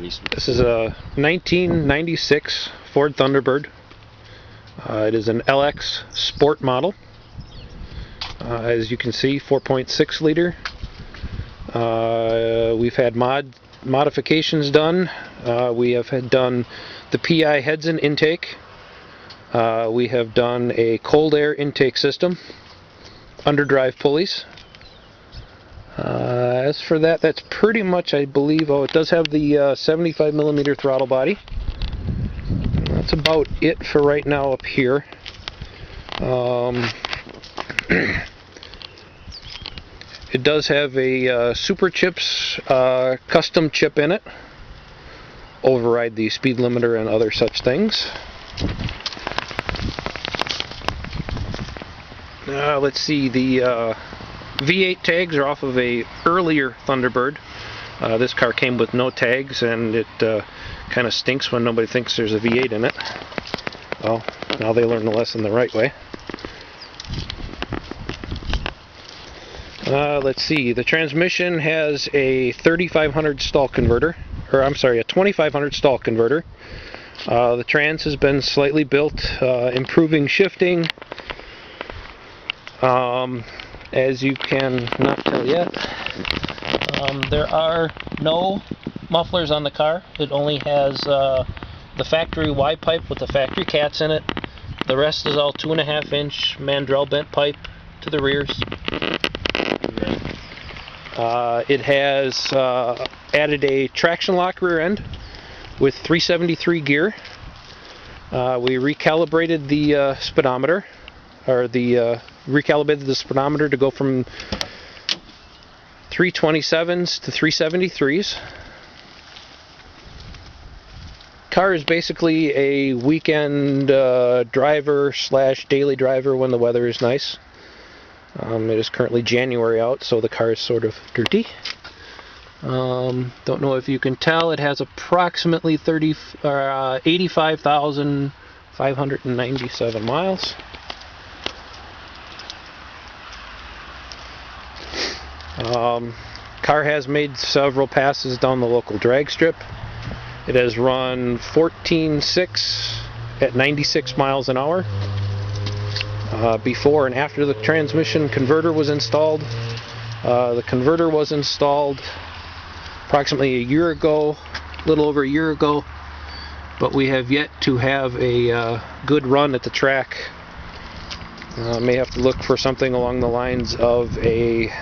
This is a 1996 Ford Thunderbird. It is an LX Sport model. As you can see, 4.6 liter. We've had modifications done. We have had done the PI heads and intake. We have done a cold air intake system, underdrive pulleys. As for that, that's pretty much, I believe. Oh, it does have the 75mm throttle body. That's about it for right now up here. It does have a Super Chips custom chip in it. Override the speed limiter and other such things. Let's see, the V8 tags are off of a earlier Thunderbird. This car came with no tags, and it kind of stinks when nobody thinks there's a V8 in it. Well, now they learn the lesson the right way. Let's see, the transmission has a 3500 stall converter, or I'm sorry, a 2500 stall converter. The trans has been slightly built, improving shifting. As you can not tell yet, there are no mufflers on the car. It only has the factory Y pipe with the factory cats in it. The rest is all 2.5-inch mandrel bent pipe to the rears. It has added a traction lock rear end with 373 gear. We recalibrated the speedometer, or recalibrated the speedometer to go from 327s to 373s. Car is basically a weekend driver / daily driver when the weather is nice. It is currently January out, so the car is sort of dirty. Don't know if you can tell, it has approximately 85,597 miles. Car has made several passes down the local drag strip. It has run 14.6 at 96 miles an hour. Before and after the transmission converter was installed. The converter was installed approximately a year ago, a little over a year ago, but we have yet to have a good run at the track. May have to look for something along the lines of a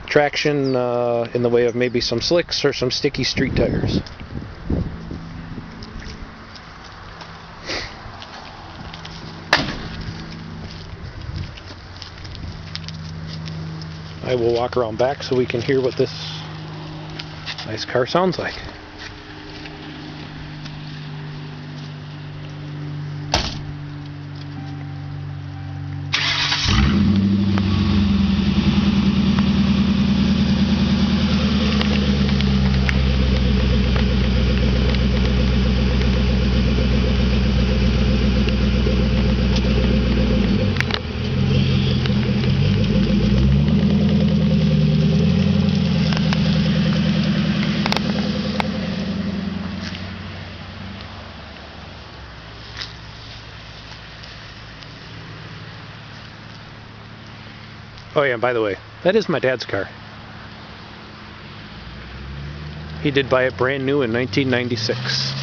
traction in the way of maybe some slicks or some sticky street tires. I will walk around back so we can hear what this nice car sounds like. Oh yeah, by the way, that is my dad's car. He did buy it brand new in 1996.